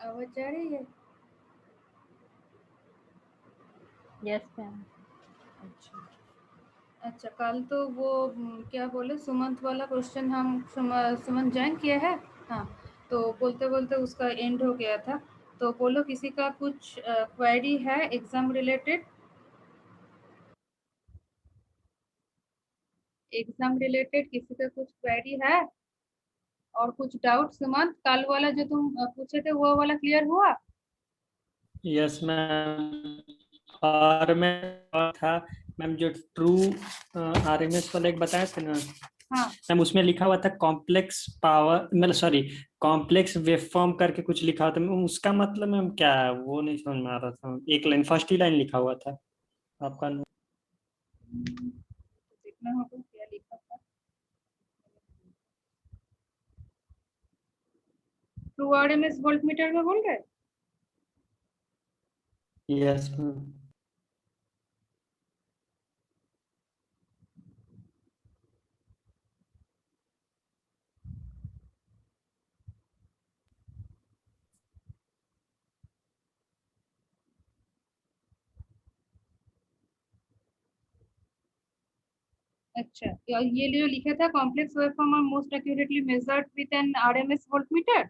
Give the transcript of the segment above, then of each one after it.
आवाज जा रही है? Yes ma'am. अच्छा अच्छा, कल तो वो क्या बोले, सुमंत वाला क्वेश्चन हम सुमंत ज्वाइन किया है। हाँ, तो बोलते बोलते उसका एंड हो गया था। तो बोलो किसी का कुछ क्वेरी है एग्जाम रिलेटेड? एग्जाम रिलेटेड किसी का कुछ क्वेरी है और कुछ डाउट? सुमंत, कल वाला जो तुम पूछे थे वो वाला क्लियर हुआ? Yes ma'am. और मैं और था मैम, जो ट्रू आरएमएस वाला एक बताया था ना हाँ मैम, उसमें लिखा हुआ था कॉम्प्लेक्स पावर, मतलब सॉरी, कॉम्प्लेक्स वेवफॉर्म करके कुछ लिखा हुआ था मैम, उसका मतलब मैम क्या है वो नहीं समझ में आ रहा था। एक लाइन, फर्स्ट ही लाइन लिखा हुआ था आपका। देखना होगा क्या लिखा था। ट्रू आरएमएस वोल्ट मीटर में बोल रहे? Yes ma'am. अच्छा, ये जो लिखा था complex waveform are most accurately measured with an RMS voltmeter.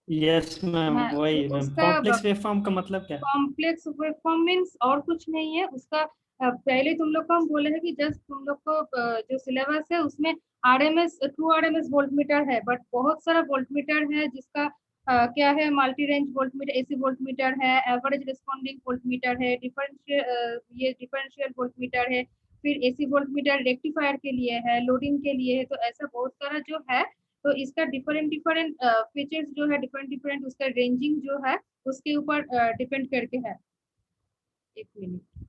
Yes ma'am, हाँ, वही मैम, उसका कॉम्प्लेक्स वेवफॉर्म का मतलब क्या है? कॉम्प्लेक्स वेवफॉर्म मीन्स और कुछ नहीं है उसका। पहले तुम लोग को हम बोले हैं कि जस्ट तुम लोग को जो सिलेबस है उसमें आरएमएस, ट्रू आरएमएस वोल्टमीटर है, बट बहुत सारा वोल्टमीटर है जिसका क्या है, multi range voltmeter, AC voltmeter है, एवरेज रिस्पॉन्डिंग वोल्टमीटर है, डिफरेंशियल ये डिफरेंशियल वोल्टमीटर है, फिर एसी वोल्टमीटर रेक्टिफायर के लिए है, लोडिंग के लिए है। तो ऐसा बहुत सारा जो है, तो इसका डिफरेंट डिफरेंट फीचर्स जो है, डिफरेंट डिफरेंट उसका रेंजिंग जो है उसके ऊपर डिपेंड करके है। एक मिनट।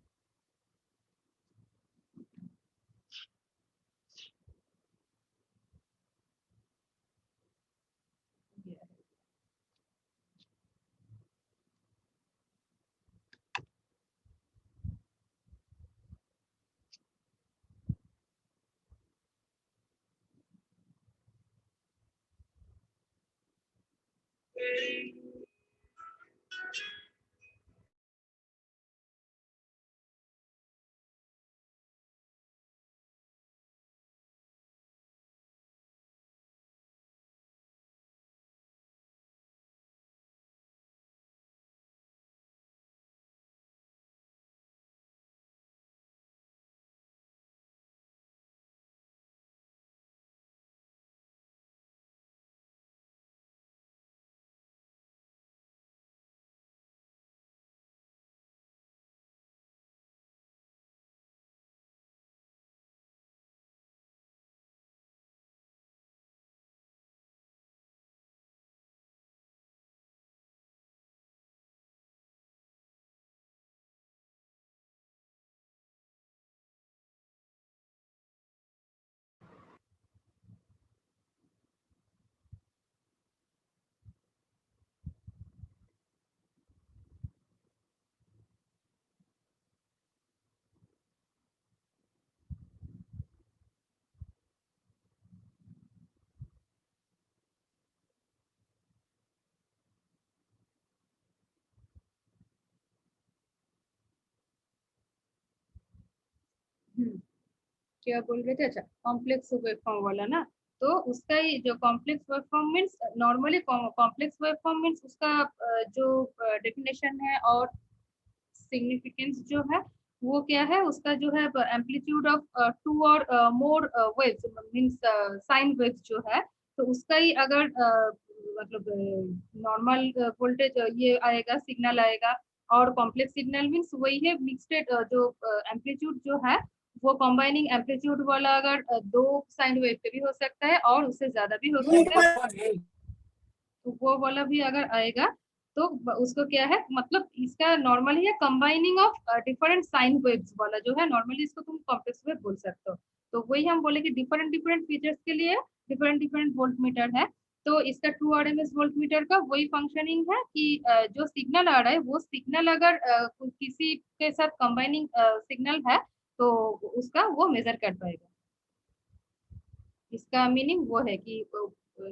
क्या बोल रहे थे? अच्छा, कॉम्प्लेक्स वेवफॉर्म वाला ना। तो उसका ही जो complex waveform means, normally complex waveform means उसका जो डेफिनेशन है और सिग्निफिकेंस जो है वो क्या है, उसका जो है एम्पलीट्यूड ऑफ टू और मोर वेव्स मीन्स साइन वेव्स जो है, तो उसका ही अगर मतलब नॉर्मल वोल्टेज ये आएगा, सिग्नल आएगा। और कॉम्प्लेक्स सिग्नल मीन्स वही है मिक्सड जो एम्पलीट्यूड जो है, वो कॉम्बाइनिंग एम्पलीट्यूड वाला अगर दो साइन वेव पे भी हो सकता है और उससे ज्यादा भी हो सकता है, तो वो वाला भी अगर आएगा तो उसको क्या है, मतलब इसका नॉर्मली है combining of different sine waves वाला जो है, नॉर्मली इसको तुम कॉम्प्लेक्स वेव बोल सकते हो। तो वही हम बोले कि डिफरेंट डिफरेंट फीचर्स के लिए डिफरेंट डिफरेंट वोल्ट मीटर है। तो इसका ट्रू आरएमएस वोल्ट मीटर का वही फंक्शनिंग है कि जो सिग्नल आ रहा है वो सिग्नल अगर किसी के साथ कंबाइनिंग सिग्नल है तो उसका वो मेजर कर पाएगा। इसका मीनिंग वो है कि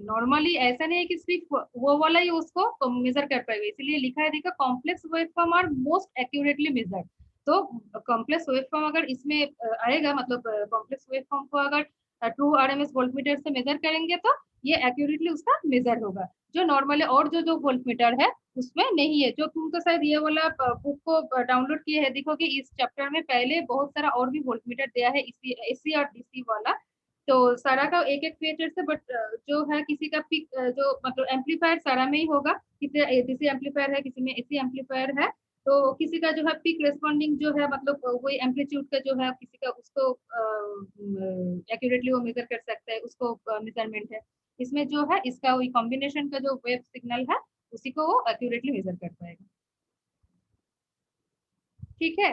नॉर्मली ऐसा नहीं है कि सिर्फ वो वाला ही उसको मेजर कर पाएगा, इसीलिए लिखा है देखा complex waveform are most accurately measured. तो कॉम्प्लेक्स वेवफॉर्म अगर इसमें आएगा, मतलब कॉम्प्लेक्स वेवफॉर्म को अगर ट्रू आरएमएस वोल्टमीटर से मेजर करेंगे तो ये एक्यूरेटली उसका मेजर होगा, जो नॉर्मली और जो वोल्टमीटर है उसमें नहीं है। जो तुम तो शायद ये वाला बुक को डाउनलोड किए है, देखोगे इस चैप्टर में पहले बहुत सारा और भी वोल्टमीटर दिया है, इसी एसी और डीसी वाला। तो सारा का एक एक फीचर से, बट जो है किसी का पिक जो मतलब एम्पलीफायर सारा में ही होगा, किसी डीसी एम्पलीफायर है, किसी में एसी एम्पलीफायर है। तो किसी का जो है पिक रेस्पॉन्डिंग जो है, मतलब वही एम्पलीट्यूड का जो है किसी का, उसको एक्यूरेटली वो मेजर कर सकता है, उसको मेजरमेंट है। इसमें जो है इसका वही कॉम्बिनेशन का जो वेव सिग्नल है उसी को वो एक्यूरेटली मेजर कर पाएगा। ठीक है,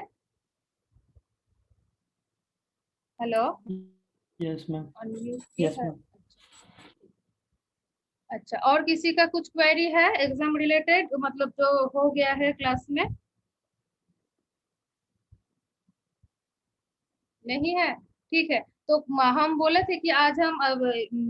hello, yes ma'am. Unmute yes है। मैम। अच्छा, और किसी का कुछ क्वेरी है एग्जाम रिलेटेड, मतलब जो हो गया है क्लास में? नहीं है, ठीक है। तो हम बोले थे कि आज हम अब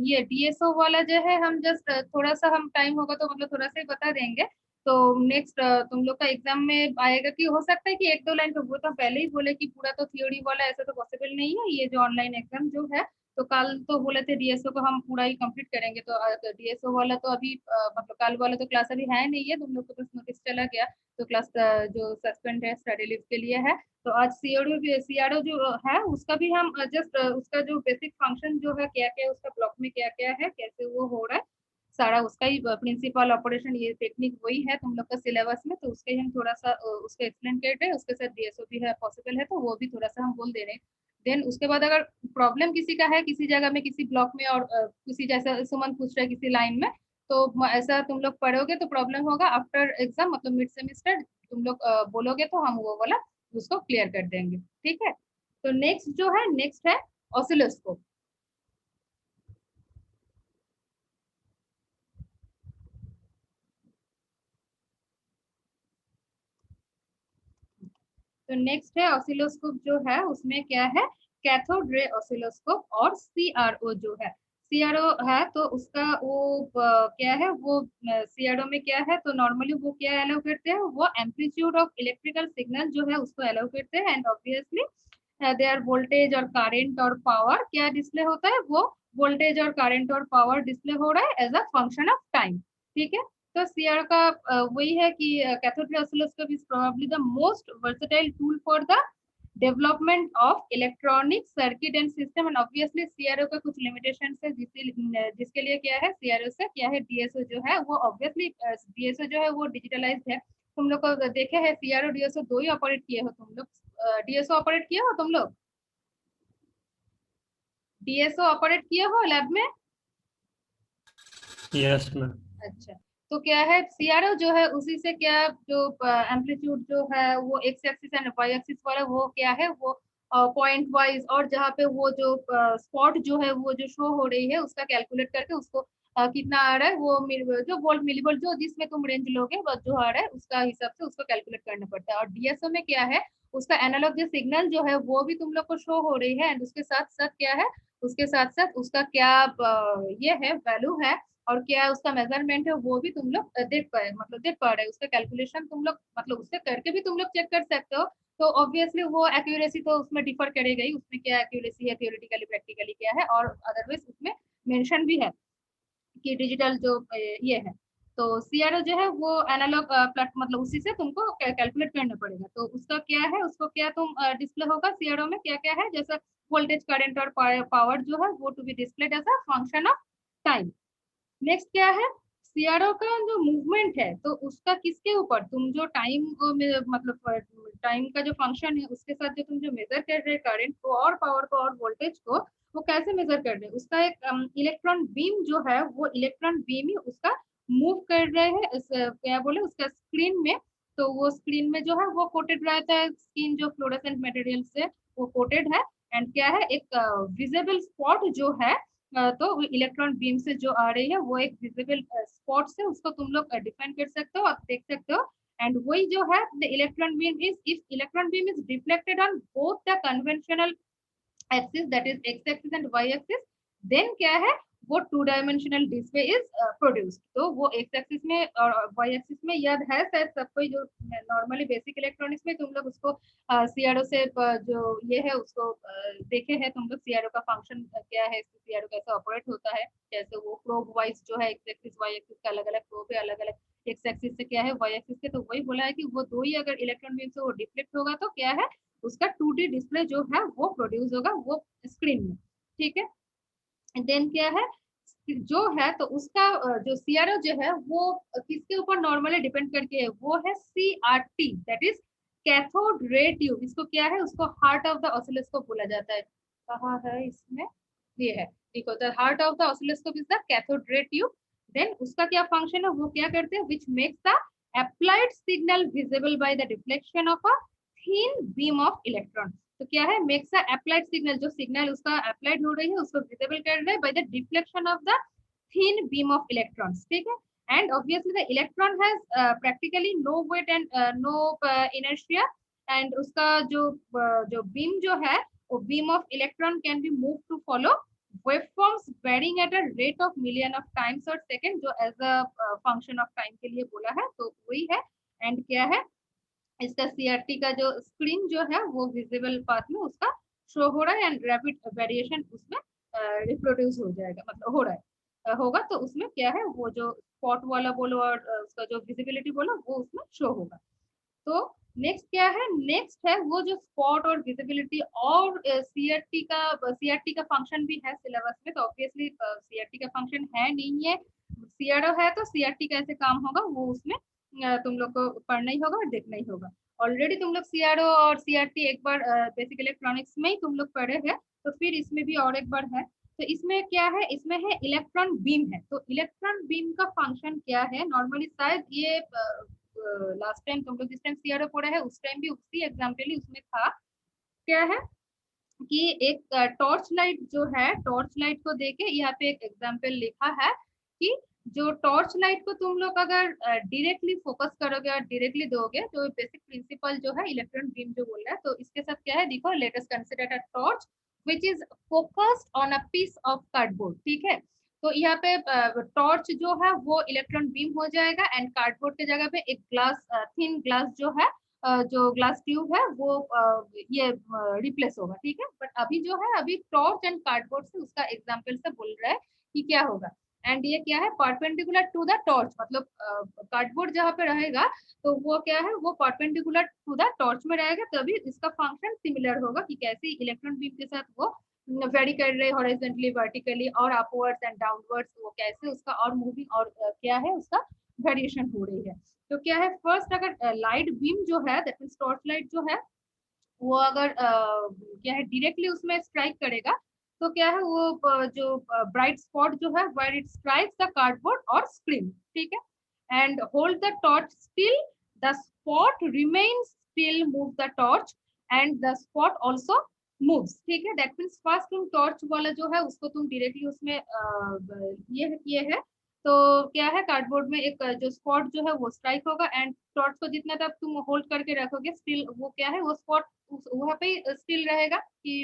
ये डीएसओ वाला जो है हम जस्ट थोड़ा सा हम टाइम होगा तो मतलब थोड़ा सा ही बता देंगे। तो नेक्स्ट तुम लोग का एग्जाम में आएगा कि हो सकता है कि एक दो लाइन पे, वो तो पहले ही बोले कि पूरा तो थ्योरी वाला ऐसा तो पॉसिबल नहीं है, ये जो ऑनलाइन एग्जाम जो है। तो कल तो बोले थे डीएसओ को हम पूरा ही कंप्लीट करेंगे, तो डीएसओ वाला तो अभी मतलब कल वाला तो क्लास अभी है नहीं है, तुम लोग को बस नोटिस चला गया। तो क्लास जो सस्पेंड है स्टडी लीव के लिए है। तो आज सीआरओ जो है उसका भी हम जस्ट उसका जो बेसिक फंक्शन जो है, क्या क्या उसका ब्लॉक में क्या क्या है, कैसे वो हो रहा है, सारा उसका ही प्रिंसिपल ऑपरेशन ये टेक्निक वही है तुम लोग का सिलेबस में। तो उसका ही हम थोड़ा सा उसका एक्सप्लेन कर रहे हैं, उसके साथ डीएसओ भी है पॉसिबल है तो वो भी थोड़ा सा हम बोल दे रहे हैं। देन उसके बाद अगर प्रॉब्लम किसी का है किसी जगह में किसी ब्लॉक में, और किसी जैसा सुमन पूछ रहा है किसी लाइन में, तो ऐसा तुम लोग पढ़ोगे तो प्रॉब्लम होगा आफ्टर एग्जाम, मतलब मिड सेमेस्टर तुम लोग बोलोगे तो हम वो वाला उसको क्लियर कर देंगे। ठीक है, तो नेक्स्ट जो है नेक्स्ट है ऑसिलोस्कोप। तो नेक्स्ट है ऑसिलोस्कोप जो है उसमें क्या है, कैथोड रे ऑसिलोस्कोप और सीआरओ जो है। सीआरओ है तो उसका वो क्या है, वो सीआरओ में क्या है, तो नॉर्मली वो क्या अलाउ करते हैं, वो एम्पलीट्यूड ऑफ इलेक्ट्रिकल सिग्नल जो है उसको अलाउ करते हैं, एंड ऑब्वियसली देयर वोल्टेज और करंट और पावर क्या डिस्प्ले होता है, वो वोल्टेज और करंट और पावर डिस्प्ले हो रहा है as a function of time. ठीक है, तो सीआर का वही है कि cathode ray oscilloscope is probably the most versatile tool for the development of electronic circuit and system, and obviously CRO का कुछ लिमिटेशन है जिसके लिए क्या है, सीआरओ से क्या है, डीएसओ जो है वो ऑब्वियसली डीएसओ जो है वो डिजिटलाइज्ड है। तुम लोग को देखे है सीआरओ डीएसओ दो ही ऑपरेट किए हो तुम लोग, डीएसओ ऑपरेट किए हो तुम लोग, डीएसओ ऑपरेट किए हो लैब में? Yes ma'am. अच्छा, तो क्या है सीआरओ जो है उसी से क्या जो एम्पलीट्यूड जो है वो X axis and Y axis वाला वो क्या है, वो पॉइंट वाइज, और जहाँ पे वो जो स्पॉट जो है वो जो शो हो रही है उसका कैलकुलेट करके उसको कितना आ रहा है वो जो वोल्ट मिली वोल्ट जो जिसमें तुम रेंज लोगे बस जो आ रहा है उसका हिसाब से उसको कैलकुलेट करना पड़ता है। और डीएसओ में क्या है, उसका एनालॉग जो सिग्नल जो है वो भी तुम लोग को शो हो रही है, एंड उसके साथ साथ क्या है, उसके साथ साथ उसका क्या ये है वैल्यू है, और क्या उसका मेजरमेंट है वो भी तुम लोग देख पाए, मतलब देख पा रहे हैं, उसका कैलकुलेशन तुम लोग मतलब उससे करके भी तुम लोग चेक कर सकते हो। तो ऑब्वियसली वो एक्यूरेसी तो उसमें डिफर करेगा ही, उसमें क्या एक्यूरेसी है थियोरेटिकली प्रैक्टिकली क्या है, और अदरवाइज उसमें मेंशन भी है कि डिजिटल जो ये है। तो सीआरओ जो है वो एनालॉग मतलब उसी से तुमको कैलकुलेट करना पड़ेगा। तो उसका क्या है, उसको क्या तुम डिस्प्ले होगा सीआरओ में क्या क्या है, जैसा वोल्टेज करंट और पावर जो है वो to be displayed as a function of time. Next क्या है, सीआरओ का जो मूवमेंट है तो उसका किसके ऊपर, तुम जो टाइम मतलब टाइम का जो फंक्शन है उसके साथ जो तुम जो मेजर कर रहे हैं करंट को और पावर को और वोल्टेज को, वो कैसे मेजर कर रहे हैं, उसका एक इलेक्ट्रॉन बीम जो है वो इलेक्ट्रॉन बीम ही उसका मूव कर रहे हैं क्या बोले उसका स्क्रीन में। तो वो स्क्रीन में जो है वो कोटेड रहता है, स्क्रीन जो फ्लोरेसेंट मटेरियल से वो कोटेड है, एंड क्या है एक विजिबल स्पॉट जो है तो इलेक्ट्रॉन बीम से जो आ रही है वो एक विजिबल स्पॉट से उसको तुम लोग डिफाइन कर सकते हो और देख सकते हो। एंड वही जो है the electron beam is, if electron beam is reflected on both the conventional axis that is X axis and Y axis, then क्या है वो 2 डायमेंशनल डिस्प्ले इज प्रोड्यूस्ड। तो वो एक्स एक्सिस में और वाई एक्सिस में याद है शायद सबको, जो नॉर्मली बेसिक इलेक्ट्रॉनिक्स में तुम लोग उसको सीआरओ से जो ये है उसको देखे हैं तुम लोग, सीआरओ का फंक्शन क्या है, सीआरओ कैसे ऑपरेट होता है, कैसे वो प्रोब वाइज जो है एक्स एक्सिस वाई एक्सिस का अलग अलग प्रोब है, अलग अलग एक्स एक्सिस से क्या है वाई एक्सिस से। तो वही बोला है कि वो दो ही अगर इलेक्ट्रॉन बीम से वो डिफ्लेक्ट होगा तो क्या है उसका 2D डिस्प्ले जो है वो प्रोड्यूस होगा वो स्क्रीन में, ठीक है। देन क्या है जो है तो उसका जो सीआरओ जो है वो किसके ऊपर नॉर्मली डिपेंड करके है, वो है CRT, that is cathode ray tube. इसको क्या है, उसको हार्ट ऑफ द ऑसिलोस्कोप बोला जाता है। कहाँ है इसमें, ये है, देखो the heart of the oscilloscope is the cathode ray tube. Then उसका क्या फंक्शन है, वो क्या करते हैं, which makes the applied signal visible by the reflection of a thin beam of electron. तो क्या है, मेक्स अ अप्लाइड सिग्नल, जो सिग्नल उसका अप्लाइड हो रही है उसको विजिबल कर रहे हैं by the deflection of the thin beam of electrons, ठीक है। and obviously the electron has practically no weight and no inertia, and उसका जो beam जो है वो beam of electron can be moved to follow waveforms varying at a rate of million of times or second, जो as a function of time के लिए बोला है, तो वही है। and क्या है इसका सीआरटी का जो स्क्रीन जो है वो विजिबल पाथ में उसका शो हो रहा है, एंड रैपिड वेरिएशन उसमें रिप्रोड्यूस हो जाएगा, मतलब हो रहा है होगा। तो उसमें क्या है वो जो स्पॉट वाला बोलो और उसका जो विजिबिलिटी बोलो वो उसमें शो होगा। तो नेक्स्ट क्या है, नेक्स्ट है वो जो स्पॉट और विजिबिलिटी और सीआरटी का फंक्शन भी है सिलेबस में। तो ऑब्वियसली सीआरटी का फंक्शन है नहीं है, सीआरओ है, तो सीआरटी कैसे काम होगा वो उसमें तुम लोग को पढ़ना ही होगा और देखना ही होगा। ऑलरेडी तुम लोग सीआरओ और सीआरटी एक बार बेसिक इलेक्ट्रॉनिक्स में ही तुम लोग पढ़े हैं, तो फिर इसमें भी और एक बार है। तो इसमें क्या है, इसमें है इलेक्ट्रॉन बीम है। तो इलेक्ट्रॉन बीम का फंक्शन क्या है, नॉर्मली शायद ये लास्ट टाइम तुम लोग जिस टाइम सीआरओ पढ़ा है उस टाइम भी उसी एग्जाम्पल ही उसमें था। क्या है कि एक टॉर्च लाइट जो है, टॉर्च लाइट को देके यहाँ पे एक एग्जाम्पल लिखा है कि जो टॉर्च लाइट को तुम लोग अगर डायरेक्टली फोकस करोगे और डायरेक्टली दोगे, तो बेसिक प्रिंसिपल जो है इलेक्ट्रॉन बीम जो बोल रहा है, तो इसके साथ क्या है देखो, let us consider a torch which is focused on a piece of cardboard, ठीक है। तो यहाँ पे टॉर्च जो है वो इलेक्ट्रॉन बीम हो जाएगा, एंड कार्डबोर्ड के जगह पे एक ग्लास, थिन ग्लास जो है जो ग्लास ट्यूब है वो ये रिप्लेस होगा, ठीक है। बट अभी जो है अभी टॉर्च एंड कार्डबोर्ड से उसका एग्जांपल से बोल रहा है कि क्या होगा। एंड ये क्या है, परपेंडिकुलर टू द टॉर्च, मतलब कार्डबोर्ड जहाँ पे रहेगा तो वो क्या है, वो परपेंडिकुलर टू द टॉर्च में रहेगा, तभी इसका फंक्शन सिमिलर होगा कि कैसे इलेक्ट्रॉन बीम के साथ वो वेरी कर रहे हॉरिजॉन्टली वर्टिकली और अपवर्ड्स एंड डाउनवर्ड्स, वो कैसे उसका और मूविंग और क्या है उसका वेरिएशन हो रही है। तो क्या है, फर्स्ट अगर लाइट बीम जो है, दैट मींस टॉर्च लाइट जो है वो अगर क्या है डायरेक्टली उसमें स्ट्राइक करेगा, तो क्या है वो जो ब्राइट स्पॉट जो है where it strikes the cardboard और स्क्रीन, ठीक है। And hold the torch still, the spot remains still, move the torch and the spot also moves, ठीक है। दैट मींस फर्स्ट तुम टॉर्च वाला जो है उसको तुम डायरेक्टली उसमें ये है तो क्या है, कार्डबोर्ड में एक जो स्पॉट जो है वो स्ट्राइक होगा, एंड टॉर्च को जितना तक तुम होल्ड करके रखोगे स्टिल वो क्या है वो स्पॉट वहां पे स्टिल रहेगा कि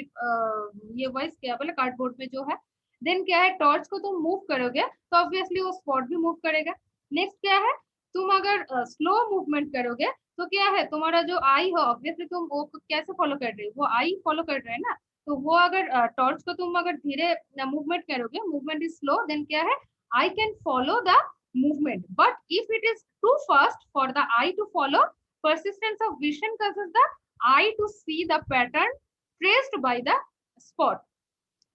ये वॉइस क्या बोले कार्डबोर्ड में जो है। देन क्या है, टॉर्च को तुम मूव करोगे तो ऑब्वियसली वो स्पॉट भी मूव करेगा। नेक्स्ट क्या है, तुम अगर स्लो मूवमेंट करोगे तो क्या है, तुम्हारा जो आई हो ऑब्वियसली तुम वो कैसे फॉलो कर रहे हो, वो आई फॉलो कर रहे हैं ना। तो वो अगर टॉर्च को तुम अगर धीरे मूवमेंट करोगे, मूवमेंट इज स्लो, देन क्या है I can follow the movement. But if it is too fast for the eye to follow, persistence of vision causes the eye to see the pattern traced by the spot.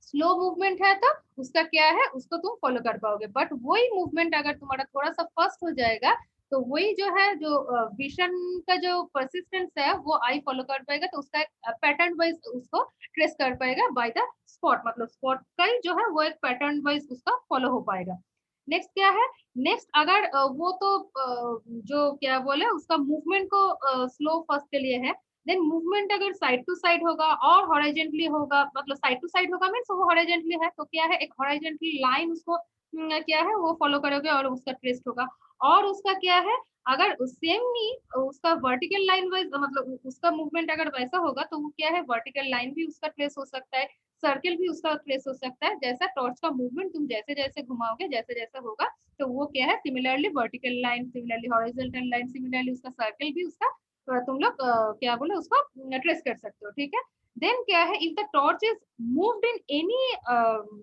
Slow movement है तो उसका क्या है, उसको तुम follow कर पाओगे। But वही मूवमेंट अगर तुम्हारा थोड़ा सा फास्ट हो जाएगा तो वही जो है जो विजन का जो परसिस्टेंस है वो आई फॉलो कर पाएगा, तो उसका पैटर्न वाइज उसको ट्रेस कर पाएगा बाय द स्पॉट, मतलब स्पॉट का ही जो है वो एक पैटर्न वाइज उसका फॉलो हो पाएगा। नेक्स्ट क्या है, नेक्स्ट अगर वो तो जो क्या बोले उसका मूवमेंट को स्लो फर्स्ट के लिए है, देन मूवमेंट अगर साइड टू साइड होगा और हॉरिजॉन्टली होगा, मतलब साइड टू साइड होगा मींस वो हॉरिजॉन्टली है, तो क्या है एक हॉरिजॉन्टली लाइन उसको क्या है वो फॉलो करोगे और उसका ट्रेस होगा। और उसका क्या है, अगर सेम ही उसका वर्टिकल लाइन वाइज मतलब उसका मूवमेंट अगर वैसा होगा तो वो क्या है, वर्टिकल लाइन भी उसका ट्रेस हो सकता है, सर्किल भी उसका ट्रेस हो सकता है। जैसा टॉर्च का मूवमेंट तुम जैसे जैसे घुमाओगे जैसे जैसा होगा तो वो क्या है, similarly vertical line, similarly horizontal line, similarly उसका सर्किल भी उसका तुम लोग क्या बोले उसको ट्रेस कर सकते हो, ठीक है। देन क्या है, if the torch is moved in any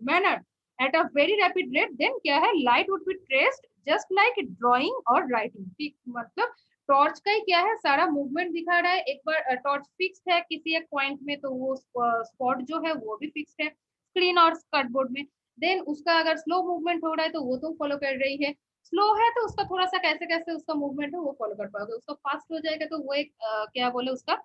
manner at a very rapid rate, then क्या है, light would be traced just like drawing और राइटिंग, ठीक। मतलब टॉर्च का ही क्या है, सारा मूवमेंट दिखा रहा है। एक बार टॉर्च फिक्स्ड है किसी एक पॉइंट में तो वो स्पॉट जो है वो भी फिक्स्ड है स्क्रीन और कार्डबोर्ड में। देन उसका अगर स्लो मूवमेंट हो रहा है तो वो तुम फॉलो कर रही है, स्लो है तो उसका थोड़ा सा कैसे कैसे उसका मूवमेंट है वो फॉलो कर पाओगे। उसका फास्ट हो जाएगा तो वो एक क्या बोले उसका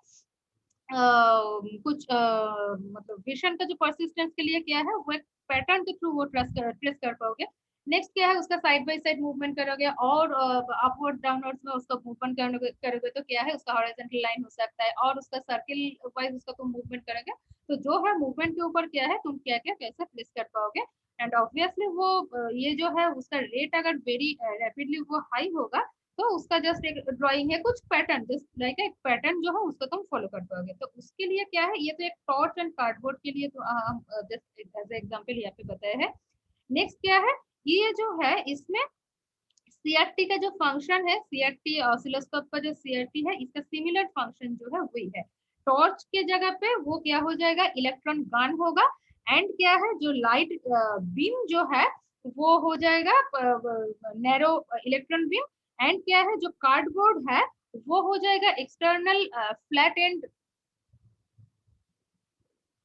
कुछ मतलब विजन का जो परसिस्टेंस के लिए क्या है, वो एक पैटर्न के थ्रू वो ट्रेस कर पाओगे। नेक्स्ट क्या है, उसका साइड बाय साइड मूवमेंट करोगे और अपवर्ड डाउनवर्ड्स में उसका मूवमेंट करोगे तो क्या है, उसका हॉरिजॉन्टल लाइन हो सकता है, और उसका सर्किल वाइज उसका तुम मूवमेंट करोगे तो जो है मूवमेंट के ऊपर क्या है, तुम क्या क्या कैसे प्लेस कर पाओगे। एंड ऑब्वियसली वो ये जो है उसका रेट अगर वेरी रैपिडली वो हाई होगा तो उसका जस्ट एक ड्राइंग है, कुछ पैटर्न जस्ट लाइक एक पैटर्न जो है उसको तुम फॉलो कर पाओगे। तो उसके लिए क्या है, ये तो एक टॉर्च एंड कार्डबोर्ड के लिए तो हम जस्ट एज एग्जांपल यहाँ पे बताया है। नेक्स्ट क्या है, ये जो है इसमें सीआरटी का जो फंक्शन है, सीआरटी ऑसिलोस्कोप का जो सीआरटी है इसका सिमिलर फंक्शन जो है वही है। टॉर्च के जगह पे वो क्या हो जाएगा, इलेक्ट्रॉन गन होगा। एंड क्या है, जो लाइट बीम जो है वो हो जाएगा नैरो इलेक्ट्रॉन बीम। एंड क्या है, जो कार्डबोर्ड है वो हो जाएगा external flat and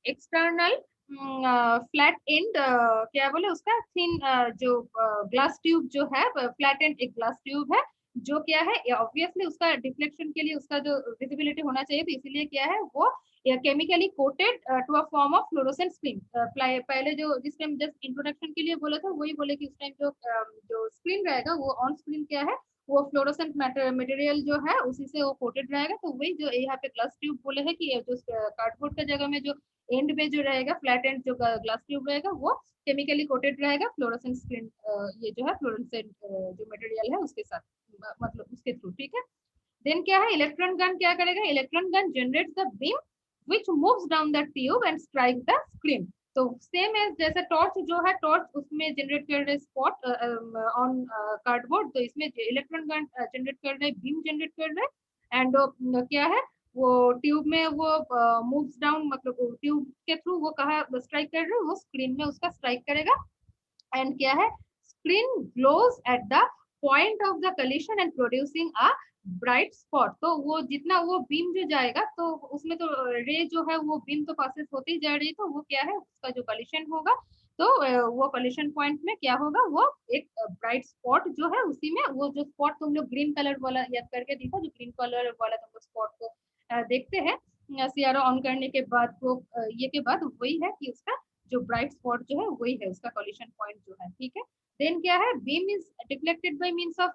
external flat and क्या बोले उसका थिन जो ग्लास ट्यूब जो है, फ्लैट एंड एक ग्लास ट्यूब है जो क्या है ऑब्वियसली उसका डिफ्लेक्शन के लिए उसका जो विजिबिलिटी होना चाहिए तो इसीलिए क्या है वो chemically coated to a form of fluorescent screen. पहले जो जिस टाइम जस्ट इंट्रोडक्शन के लिए बोला था वही बोले कि उस टाइम जो स्क्रीन रहेगा वो ऑन स्क्रीन क्या है, वो फ्लोरोसेंट मटेरियल जो है उसी से वो कोटेड रहेगा। तो वही जो यहाँ पे ग्लास ट्यूब बोले है कि जो कार्डबोर्ड का जगह में जो एंड में जो रहेगा फ्लैट एंड जो ग्लास ट्यूब रहेगा वो केमिकली कोटेड रहेगा फ्लोरोसेंट स्क्रीन, ये जो है फ्लोरोसेंट जो मटेरियल है उसके साथ मतलब उसके थ्रू, ठीक है। देन क्या है, इलेक्ट्रॉन गन क्या करेगा, electron gun generates the beam which moves down the tube and strike the screen. तो सेम एज जैसे टॉर्च जो है, टॉर्च उसमें जनरेट कर रहे स्पॉट ऑन कार्डबोर्ड, तो इसमें इलेक्ट्रॉन गन जनरेट कर रहे बीम जनरेट कर रहे एंड क्या है वो ट्यूब में वो मूव्स डाउन मतलब ट्यूब के थ्रू वो कहा स्ट्राइक कर रहे, वो स्क्रीन में उसका स्ट्राइक करेगा। एंड क्या है, screen glows at the point of the collision and producing a bright spot. तो वो जितना वो बीम जो जाएगा तो उसमें तो रे जो है वो बीम तो पासेस होती ही जा रही है तो वो क्या है उसका जो कलिशन होगा तो वो कलिशन पॉइंट में क्या होगा, वो एक ब्राइट स्पॉट जो है उसी में वो जो स्पॉट तुम लोग ग्रीन कलर वाला याद करके देखो, जो ग्रीन कलर वाला तुम लोग स्पॉट को देखते हैं सीआरओ ऑन करने के बाद वो ये के बाद वही है कि उसका जो ब्राइट स्पॉट जो है वही है उसका कॉलिशन पॉइंट जो है, ठीक है। देन क्या है, beam is deflected by means of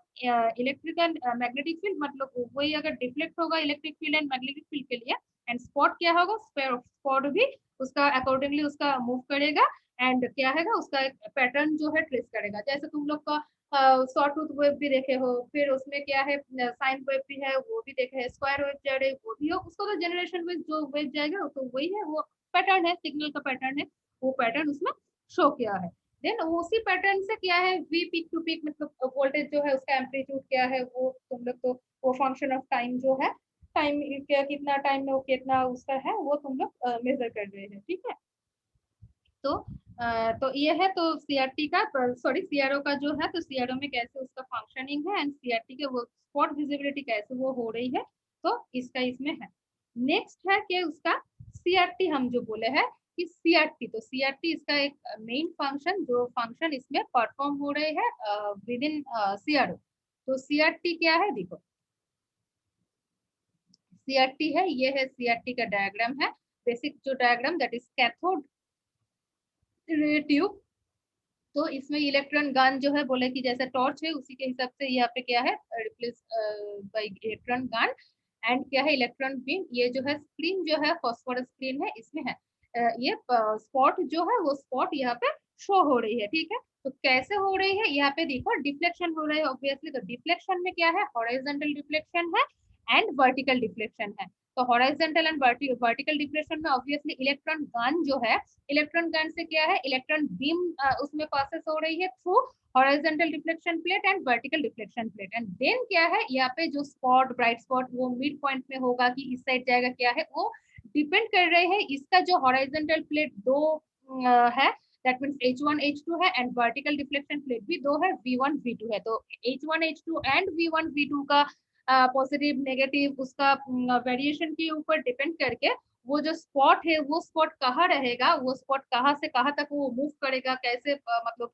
electrical magnetic field, मतलब वही अगर डिफ्लेक्ट होगा electric field and magnetic field के लिए। एंड स्पॉट क्या होगा, स्पॉट भी उसका अकॉर्डिंगली उसका मूव करेगा एंड क्या है उसका एक पैटर्न जो है ट्रेस करेगा। जैसे तुम लोग का शॉर्ट टूथ वेव भी देखे हो, फिर उसमें क्या है साइन वेव भी है वो भी देखे है, स्क्वायर वेव जा रहे वो भी हो, उसको तो जनरेशन में जो वेव जाएगा तो वही है, वो पैटर्न है, सिग्नल का पैटर्न है, वो पैटर्न उसमें शो किया है। देन उसी पैटर्न से क्या है वी पीक टू पीक मतलब वोल्टेज जो है उसका एम्पलीट्यूड क्या है वो तुम लोग तो वो फंक्शन ऑफ टाइम जो है, टाइम क्या कितना टाइम में वो कितना उसका है वो तुम लोग मेजर कर रहे हैं, ठीक है। तो तो ये है तो सीआरटी का सॉरी सीआरओ का जो है, तो सीआरओ में कैसे उसका फंक्शनिंग है एंड सीआरटी के वो स्पॉट विजिबिलिटी कैसे वो हो रही है, तो इसका इसमें है। नेक्स्ट है कि उसका सीआरटी हम जो बोले हैं कि सीआरटी, तो सीआरटी इसका एक मेन फंक्शन जो फंक्शन इसमें परफॉर्म हो रहे हैं विद इन सीआरओ। तो सीआरटी क्या है देखो, सीआरटी है ये है सीआरटी का डायग्राम है, बेसिक जो diagram that is cathode ray tube. तो इसमें इलेक्ट्रॉन गन जो है बोले कि जैसे टॉर्च है उसी के हिसाब से यहाँ पे क्या है replace by electron gun. And क्या है इलेक्ट्रॉन बीम, ये जो है स्क्रीन जो है फॉस्फोरस स्क्रीन है इसमें है ये स्पॉट जो है वो स्पॉट यहाँ पे शो हो रही है, ठीक है। तो कैसे हो रही है, यहाँ पे देखो डिफ्लेक्शन हो रहा है ऑब्वियसली। तो डिफ्लेक्शन में क्या है, हॉरिजॉन्टल डिफ्लेक्शन है एंड वर्टिकल डिफ्लेक्शन है। तो हॉरिजॉन्टल एंड वर्टिकल डिफ्लेक्शन में ऑब्वियसली इलेक्ट्रॉन गन जो है, इलेक्ट्रॉन गन से क्या है, इलेक्ट्रॉन बीम उसमें पासेस हो रही है through horizontal deflection plate and vertical deflection plate. And then क्या है, यहाँ पे जो स्पॉट ब्राइट स्पॉट वो मिड पॉइंट में होगा कि इस साइड जाएगा, क्या है वो डिपेंड कर रहे हैं। इसका जो हॉरिजॉन्टल प्लेट दो है, दैट मींस H1 H2 है एंड वर्टिकल डिफ्लेक्शन प्लेट भी दो है, V1 V2 है। तो H1 H2 and V1 V2 का पॉजिटिव नेगेटिव उसका वेरिएशन के ऊपर डिपेंड करके वो जो स्पॉट है वो स्पॉट कहाँ रहेगा, वो स्पॉट कहाँ से कहाँ तक वो मूव करेगा, कैसे मतलब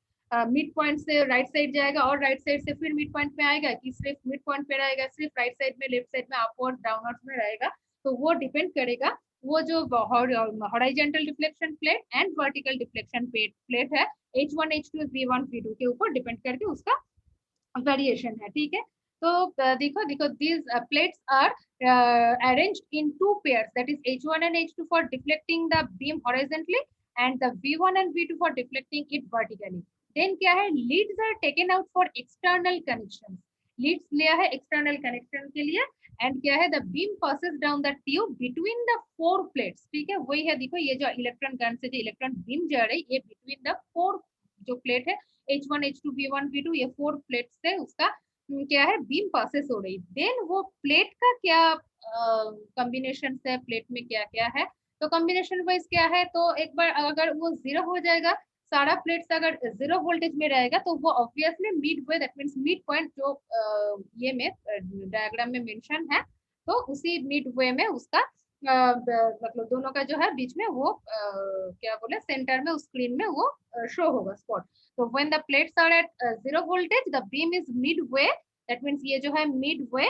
मिड पॉइंट से राइट साइड जाएगा और राइट साइड से फिर मिड पॉइंट में आएगा, कि सिर्फ मिड पॉइंट पे रहेगा, सिर्फ राइट साइड में, लेफ्ट साइड में, अपवर्ड डाउनवर्ड में रहेगा। तो वो डिपेंड करेगा, वो जो horizontal deflection plate and vertical deflection plate है H1 H2 V1 V2 के ऊपर डिपेंड करके उसका वेरिएशन है, ठीक है। तो देखो देखो these plates are arranged in two pairs, that is H1 and H2 for deflecting the beam horizontally and the V1 and V2 for deflecting it vertically. Then क्या है, leads are taken out for external connections. leads लिया है external connection के लिए and क्या है, the beam passes down the tube between the four plates, ठीक है। वही है, देखो ये जो इलेक्ट्रॉन गन से जो इलेक्ट्रॉन बीम जा रही है, ये between the four जो प्लेट है H1 H2 V1 V2, ये फोर प्लेट से उसका क्या है, बीम पासेस हो रही। देन वो प्लेट का क्या कॉम्बिनेशन है, प्लेट में क्या क्या है, तो कॉम्बिनेशन वाइज क्या है, तो एक बार अगर वो जीरो हो जाएगा, सारा प्लेट्स अगर जीरो वोल्टेज में रहेगा, तो वो obviously mid way, that means mid point जो ये में डायग्राम में मेंशन है, तो उसी मिड वे में उसका मतलब दोनों का जो है बीच में वो क्या बोले, सेंटर में उस स्क्रीन में वो शो होगा स्पॉट। तो when the plates are at zero voltage, the beam is midway, that means ये जो है midway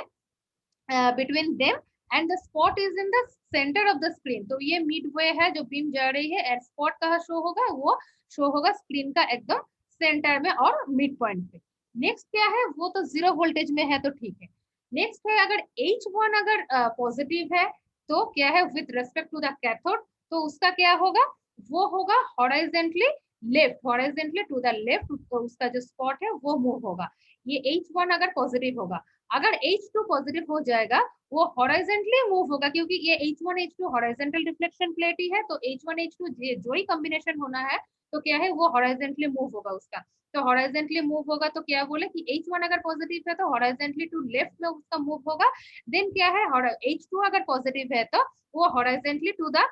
between them and the spot is in the center of the screen। तो ये midway है जो बीम जा रही है, एंड स्पॉट कहाँ शो होगा, वो शो होगा स्क्रीन का एकदम सेंटर में और मिड पॉइंट पे। नेक्स्ट क्या है, वो तो जीरो वोल्टेज में है तो ठीक है। नेक्स्ट है, अगर H1 अगर पॉजिटिव है तो क्या है, with respect to the cathode, तो उसका क्या होगा, वो होगा horizontally left, horizontally to the left, तो उसका जो स्पॉट है वो मूव होगा। ये H1 अगर पॉजिटिव होगा। अगर H2 पॉजिटिव हो जाएगा, वो हॉरिजॉन्टली मूव होगा, क्योंकि ये H1 H2 horizontal reflection plate ही है, तो H1 H2 जो ही कॉम्बिनेशन होना है, तो क्या है, वो हॉरिजॉन्टली मूव होगा उसका। तो हॉरिजॉन्टली मूव होगा तो क्या बोले कि H1 अगर पॉजिटिव है तो हॉरिजॉन्टली टू लेफ्ट में उसका मूव होगा। देन क्या है, H2 अगर पॉजिटिव है तो वो हॉरिजॉन्टली टू द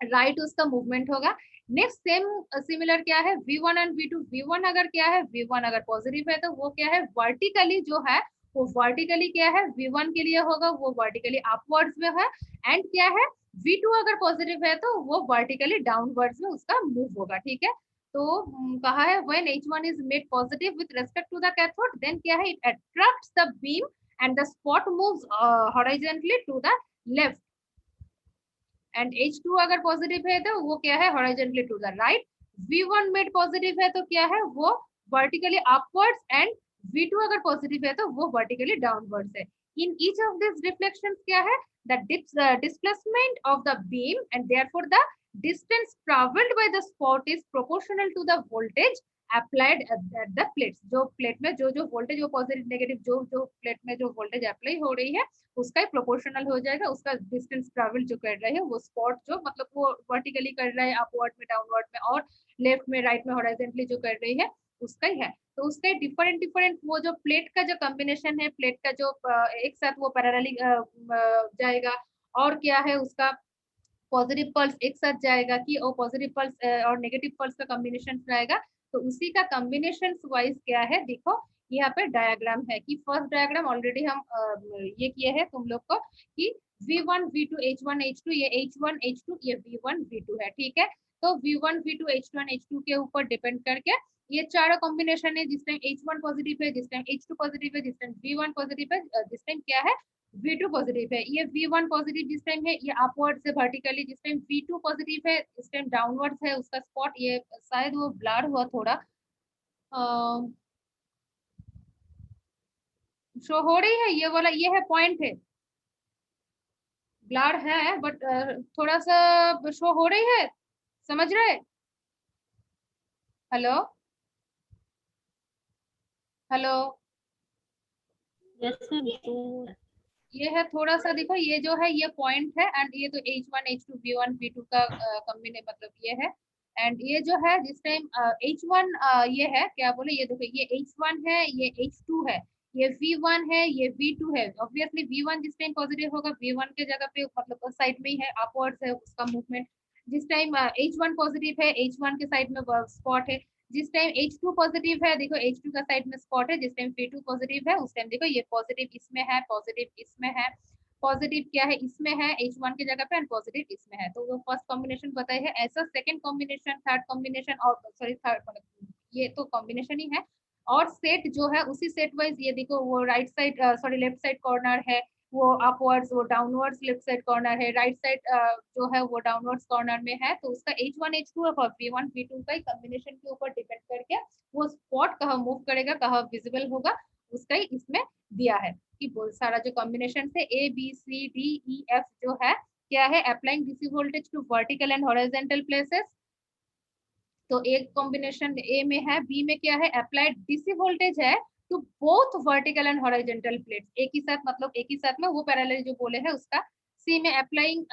राइट उसका मूवमेंट होगा। नेक्स्ट सेम सिमिलर क्या है, V1 एंड V2। V1 अगर क्या है, V1 अगर पॉजिटिव है तो वो क्या है, वर्टिकली जो है वो वर्टिकली क्या है, V1 के लिए होगा, वो वर्टिकली अपवर्ड्स में है। एंड क्या है, V2 अगर पॉजिटिव है तो वो वर्टिकली डाउनवर्ड्स में उसका मूव होगा, ठीक है। तो कहा है when H1 is made positive with respect to the cathode, then क्या है, it attracts the beam and the spot moves horizontally to the left। And H2 अगर पॉजिटिव है तो वो क्या है, horizontally to the right. V1 made positive है तो क्या है, वो वर्टिकली अपवर्ड्स, एंड V2 अगर पॉजिटिव है तो वो वर्टिकली डाउनवर्ड्स है। In each of this reflections क्या है, the displacement of the beam and therefore the distance traveled by the spot is proportional to the voltage applied at the plates। जो plate में जो जो वोल्टेज, वो positive negative जो जो plate में जो वोल्टेज अप्लाई हो रही है उसका ही प्रोपोर्शनल हो जाएगा, उसका डिस्टेंस ट्रैवल जो कर रहे हैं वो स्पॉट जो मतलब वो वर्टिकली कर रहा है, अपवर्ड में, डाउनवर्ड में, और लेफ्ट में, राइट में हॉरिजॉन्टली जो कर रही है उसका ही है। तो उसका डिफरेंट डिफरेंट वो जो प्लेट का जो कॉम्बिनेशन है, प्लेट का जो एक साथ वो पैरेलली जाएगा, और क्या है उसका पॉजिटिव पल्स एक साथ जाएगा कि वो पॉजिटिव पल्स और नेगेटिव पल्स का कॉम्बिनेशन आएगा। तो उसी का कॉम्बिनेशन वाइज क्या है, देखो यहाँ पे डायग्राम है कि फर्स्ट डायग्राम ऑलरेडी हम ये किए हैं तुम लोग को कि V1 V2 H1 H2, ये H1 H2, ये V1 V2 है, ठीक है। तो V1 V2 H1 H2 के ऊपर डिपेंड करके ये चारों कॉम्बिनेशन है, जिस टाइम H1 पॉजिटिव है, जिस टाइम H2 पॉजिटिव है, जिस टाइम V1 पॉजिटिव है, जिस टाइम क्या है V2 पॉजिटिव है। ये V1 पॉजिटिव जिस टाइम है ये अपवर्ड से वर्टिकली, जिस टाइम V2 पॉजिटिव है इस टाइम डाउनवर्ड्स है उसका स्पॉट। ये शायद वो ब्लर हुआ थोड़ा, शो हो रही है ये वाला, ये है पॉइंट है, ब्लर है बट थोड़ा सा शो हो रही है, समझ रहे? Hello hello, yes ma'am. ये है थोड़ा सा देखो, ये जो है ये पॉइंट है, एंड ये तो H1 H2 V1 V2 का कॉम्बिने मतलब ये है। एंड ये जो है जिस टाइम H1 ये है क्या बोले, ये देखो ये H1 है, ये H2 है, ये V1 है, ये V2 है। ऑब्वियसली V1 जिस टाइम पॉजिटिव होगा, V1 के जगह पे मतलब साइड में ही है, अपवर्ड्स है उसका मूवमेंट। जिस टाइम H1 पॉजिटिव है, H1 के साइड में स्पॉट है। जिस टाइम H2 पॉजिटिव है, देखो H2 का साइड में स्पॉट है। जिस टाइम V2 पॉजिटिव है, उस टाइम देखो ये पॉजिटिव इसमें है, पॉजिटिव इसमें है, पॉजिटिव क्या है इसमें है H1 की जगह पे, एंड पॉजिटिव इसमें है। तो वो फर्स्ट कॉम्बिनेशन बताई है। ऐसा सेकंड कॉम्बिनेशन, थर्ड कॉम्बिनेशन, और सॉरी थर्ड, ये तो कॉम्बिनेशन ही है। और सेट जो है उसी सेट वाइज, ये देखो वो right side sorry left side corner है, वो अपवर्ड्स, वो डाउनवर्ड्स लेफ्ट साइड कॉर्नर है, राइट साइड जो है वो डाउनवर्ड्स कॉर्नर में है। तो उसका H1 H2 और V1 V2 का कॉम्बिनेशन के ऊपर डिपेंड करके वो स्पॉट कहाँ मूव करेगा, कहाँ विजिबल होगा, उसका ही इसमें दिया है। कि बहुत सारा जो कॉम्बिनेशन है ABCDEF जो है क्या है, applying DC voltage to vertical and horizontal places. तो एक कॉम्बिनेशन ए में है, बी में क्या है, अप्लाइड डीसी वोल्टेज है to both vertical and horizontal plates, एक ही साथ मतलब एक ही साथ में, वो पैरेलल जो बोले है उसका। सी में applying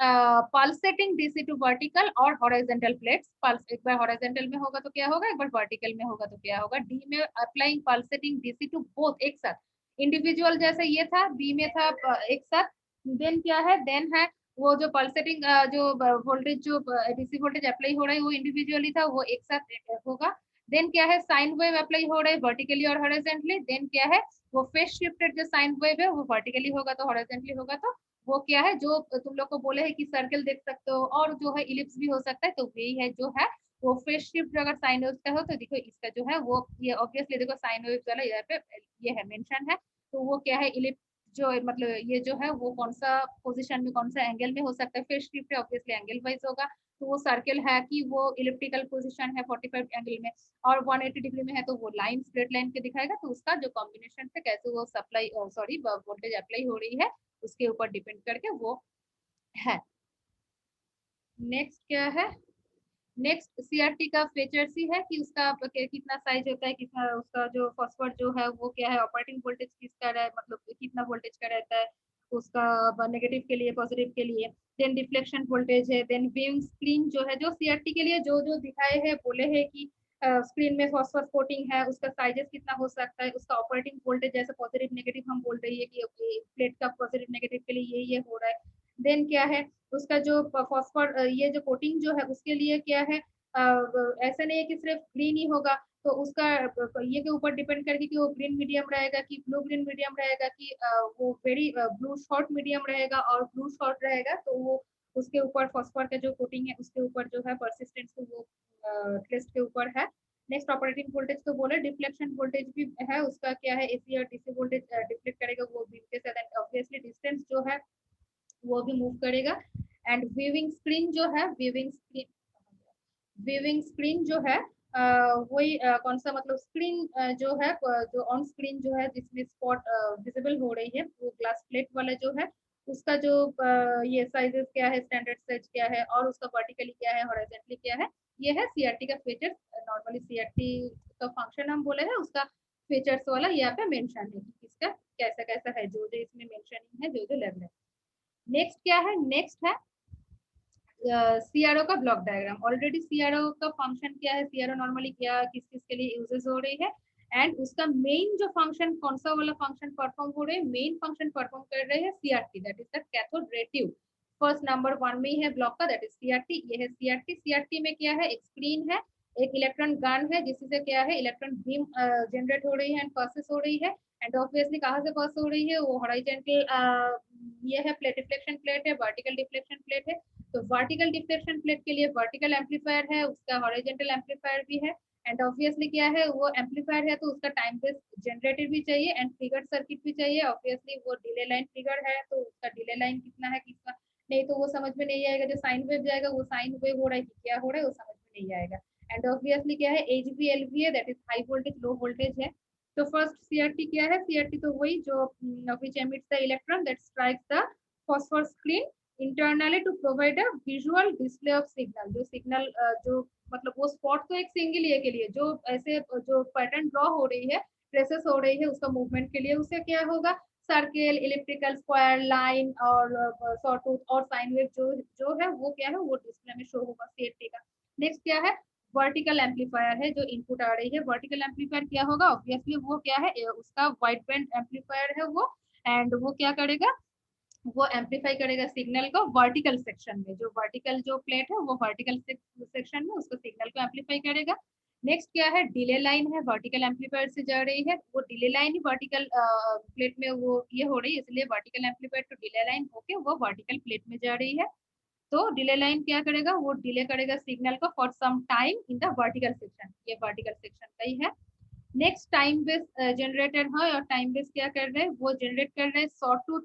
pulsating DC to vertical और हॉरिजॉन्टल प्लेट्स, पल्स एक बार हॉरिजॉन्टल में होगा तो क्या होगा, एक बार वर्टिकल में होगा तो क्या होगा। डी में applying pulsating DC to both एक साथ, इंडिविजुअल जैसे ये था, बी में था एक साथ। देन क्या है, देन है वो जो पल्सेटिंग जो वोल्टेज जो डीसी वोल्टेज अप्लाई हो रहा है वो इंडिविजुअली था, वो एक साथ होगा। देन क्या है, साइन वेव अप्लाई हो रहा है वर्टिकली और हॉरिजॉन्टली। देन क्या है, वो फेज शिफ्टेड जो साइन वेव है वो वर्टिकली होगा तो हॉरिजॉन्टली होगा, तो वो क्या है जो तुम लोग को बोले है कि सर्कल देख सकते हो, और जो है इलिप्स भी हो सकता है। तो यही है जो है वो फेज शिफ्ट अगर साइन वेव का हो, तो देखो इसका जो है वो ये ऑब्वियसली देखो साइन वेव वाला यहाँ पे ये है मेंशन है। तो वो क्या है, इलिप्स जो मतलब ये जो है वो कौन सा पोजीशन में, कौन सा एंगल में हो सकता है, फेज शिफ्ट है ऑब्वियसली एंगल वाइज होगा। तो वो सर्कल है कि वो इलिप्टिकल पोजीशन है 45 एंगल में, और 180 डिग्री में है, तो वो लाइन स्ट्रेट लाइन के दिखाएगा। तो उसका जो कॉम्बिनेशन से कैसे वो सप्लाई सॉरी वोल्टेज अप्लाई हो रही है उसके ऊपर डिपेंड करके वो है। नेक्स्ट क्या है, नेक्स्ट सीआरटी का फीचर्स ही है कि उसका कितना साइज होता है, कितना उसका जो फॉस्फोर जो है वो क्या है, ऑपरेटिंग वोल्टेज किसका रहा है, मतलब कितना वोल्टेज का रहता है उसका, नेगेटिव के लिए पॉजिटिव के लिए। देन डिफ्लेक्शन वोल्टेज है। देन बीम स्क्रीन जो है, जो सीआरटी के लिए जो जो दिखाए हैं बोले हैं कि स्क्रीन में फॉस्फोरस कोटिंग है, उसका साइजेस कितना हो सकता है, उसका ऑपरेटिंग वोल्टेज जैसे पॉजिटिव नेगेटिव हम बोल रही है कि प्लेट का पॉजिटिव नेगेटिव के लिए ये हो रहा है। देन क्या है, उसका जो फॉस्फोर ये जो कोटिंग जो है उसके लिए क्या है, ऐसा नहीं है कि सिर्फ ग्रीन ही होगा। तो उसका ये के ऊपर डिपेंड करके कि वो ग्रीन मीडियम रहेगा कि ब्लू ग्रीन मीडियम रहेगा, कि वो वेरी ब्लू शॉर्ट मीडियम रहेगा और ब्लू शॉर्ट रहेगा। तो वो उसके ऊपर फॉस्फोर का जो कोटिंग है उसके ऊपर जो है परसिस्टेंस तो वो टेस्ट के ऊपर है। नेक्स्ट ऑपरेटिंग वोल्टेज तो बोले, डिफ्लेक्शन वोल्टेज भी है, उसका क्या है, एसी और डीसी वोल्टेज डिफ्लेक्ट करेगा वो बीम के साथ, ऑब्वियसली डिस्टेंस जो है वो भी मूव करेगा। एंड वीविंग स्क्रीन जो है, वीविंग स्क्रीन जो है वही कौन सा मतलब स्क्रीन जो है जो ऑन स्क्रीन जो है जिसमें स्पॉट विजिबल हो रही है, वो ग्लास प्लेट वाला जो है उसका जो ये साइजेस क्या है, स्टैंडर्ड साइज क्या है, और उसका वर्टिकली क्या है, हॉरिजॉन्टली क्या है। ये है सीआरटी का फीचर्स। नॉर्मली सीआरटी का फंक्शन हम बोले हैं, उसका फीचर्स वाला यहाँ पे मेंशन है कि किसका कैसा कैसा है, जो जो इसमें मेंशनिंग है, जो जो लेवल है। नेक्स्ट क्या है, नेक्स्ट है सीआरओ का ब्लॉक डायग्राम। ऑलरेडी सीआरओ का फंक्शन क्या है, सीआरओ नॉर्मली क्या किस किस के लिए यूजेस हो रही है, एंड उसका मेन जो फंक्शन कौन सा वाला फंक्शन परफॉर्म हो रहे हैं, मेन फंक्शन परफॉर्म कर रहे हैं CRT, that is the cathode ray tube. First number 1 में ही है ब्लॉक का, दैट इज सीआरटी। ये है सीआरटी। सीआरटी में क्या है, एक स्क्रीन है, एक इलेक्ट्रॉन गन है जिससे क्या है इलेक्ट्रॉन बीम जनरेट हो रही है एंड प्रोसेस हो रही है। एंड ऑब्वियसली कहाँ से पास हो रही है, वो हॉरिजॉन्टल ये है प्लेट, डिफ्लेक्शन प्लेट है, वर्टिकल डिफ्लेक्शन प्लेट है। तो वर्टिकल डिफ्लेक्शन प्लेट के लिए वर्टिकल एम्पलीफायर है, उसका हॉरिजॉन्टल एम्पलीफायर भी है। एंड ऑब्वियसली क्या है, वो एम्पलीफायर है तो उसका टाइम बेस जनरेटर भी चाहिए एंड ट्रिगर सर्किट भी चाहिए। ऑब्वियसली वो डिले लाइन ट्रिगर है तो उसका डिले लाइन कितना है किसका, नहीं तो वो समझ में नहीं आएगा। जो साइन वेव जाएगा वो साइन वेव हो रहा है कि क्या हो रहा है वो समझ में नहीं आएगा। एंड ऑब्वियसली क्या है, एचवी एलवी है, that is high voltage low voltage है। तो फर्स्ट सीआरटी क्या है, सीआरटी तो वही जो which emits the electron that strikes the phosphor screen internally to provide a visual display of signal. जो सिग्नल जो मतलब वो स्पॉट तो एक सिंगल ये के लिए जो ऐसे जो पैटर्न ड्रॉ हो रही है, ट्रेसेस हो रही है उसका मूवमेंट के लिए, उसे क्या होगा, सर्किल, इलिप्टिकल, स्क्वायर, लाइन और सॉटूथ और साइन वेव जो जो है वो क्या है वो डिस्प्ले में शो होगा सीएटी का। नेक्स्ट क्या है, वर्टिकल एम्पलीफायर है जो इनपुट आ रही है। वर्टिकल एम्पलीफायर क्या होगा, ऑब्वियसली वो क्या है उसका वाइड बैंड एम्पलीफायर है वो, एंड वो क्या करेगा, वो एम्पलीफाई करेगा सिग्नल को वर्टिकल सेक्शन में। जो वर्टिकल जो प्लेट है वो वर्टिकल सेक्शन में उसको सिग्नल को एम्पलीफाई करेगा। नेक्स्ट क्या है, डिले लाइन है, वर्टिकल एम्पलीफायर से जा रही है, वो डिले लाइन ही वर्टिकल प्लेट में वो ये हो रही है, इसलिए vertical amplifier to delay line होके वो वर्टिकल प्लेट में जा रही है। तो डिले लाइन क्या करेगा, वो डिले करेगा सिग्नल को for some time in the vertical section, ये वर्टिकल सेक्शन का ही है। नेक्स्ट टाइम बेस जनरेटर है, और टाइम बेस क्या कर रहे हैं, वो जनरेट कर रहे हैं सॉटूथ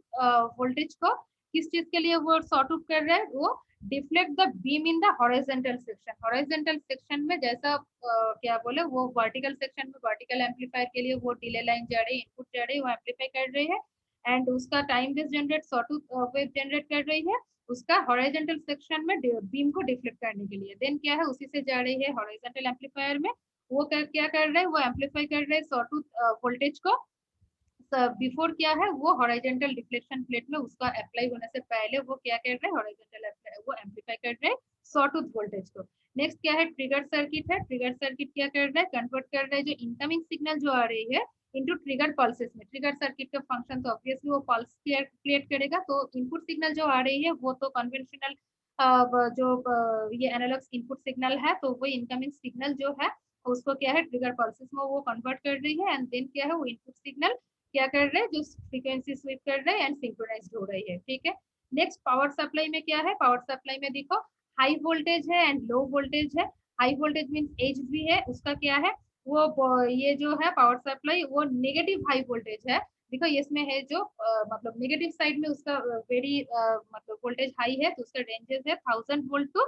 वोल्टेज को। किस चीज के लिए वो सॉटूथ कर रहे हैं, वो deflect the beam in the horizontal section. Horizontal section में जैसा क्या बोले, वो वर्टिकल सेक्शन में वर्टिकल एम्पलीफायर के लिए वो डिले लाइन जा रही है, इनपुट जा रही है, वो एम्पलीफाई कर रही है, एंड उसका time base generate sawtooth wave generate कर रही है उसका हॉरिजॉन्टल सेक्शन में बीम को डिफ्लेक्ट करने के लिए। देन क्या है, उसी से जा रही है हॉरिजॉन्टल एम्पलीफायर में, वो क्या कर रहे हैं, वो एम्पलीफाई कर रहे हैं सॉटूथ वोल्टेज को। बिफोर क्या है, वो हॉरिजॉन्टल डिफ्लेक्शन प्लेट में उसका अप्लाई होने से पहले वो क्या कर रहे हैं, हॉरिजॉन्टल वो एम्पलीफाई कर रहे हैं सॉटूथ वोल्टेज को। नेक्स्ट क्या है, ट्रिगर सर्किट है। ट्रिगर सर्किट क्या कर रहा है, कन्वर्ट कर रहा है जो इनकमिंग सिग्नल जो आ रही है इनटू ट्रिगर पल्सेस में। ट्रिगर सर्किट का फंक्शन तो ऑब्वियसली वो पल्स क्रिएट करेगा, तो इनपुट सिग्नल जो आ रही है वो तो कन्वेंशनल जो ये एनालॉग इनपुट सिग्नल है, तो वो इनकमिंग सिग्नल जो है उसको क्या है ट्रिगर पल्सेस में वो कन्वर्ट कर रही है, एंड देन क्या है वो इनपुट सिग्नल क्या कर रहे हैं, जो फ्रीक्वेंसी स्वीप कर रहे हैं एंड सिंक्रोनाइज्ड हो रही है, ठीक है। नेक्स्ट पावर सप्लाई में क्या है, पावर सप्लाई में देखो हाई वोल्टेज है एंड लो वोल्टेज है। हाई वोल्टेज मींस एच भी है, उसका क्या है वो ये जो है पावर सप्लाई वो नेगेटिव हाई वोल्टेज है। देखो इसमें है जो मतलब नेगेटिव साइड में उसका वेरी मतलब वोल्टेज हाई है, तो उसका रेंजेस है 1000 वोल्ट टू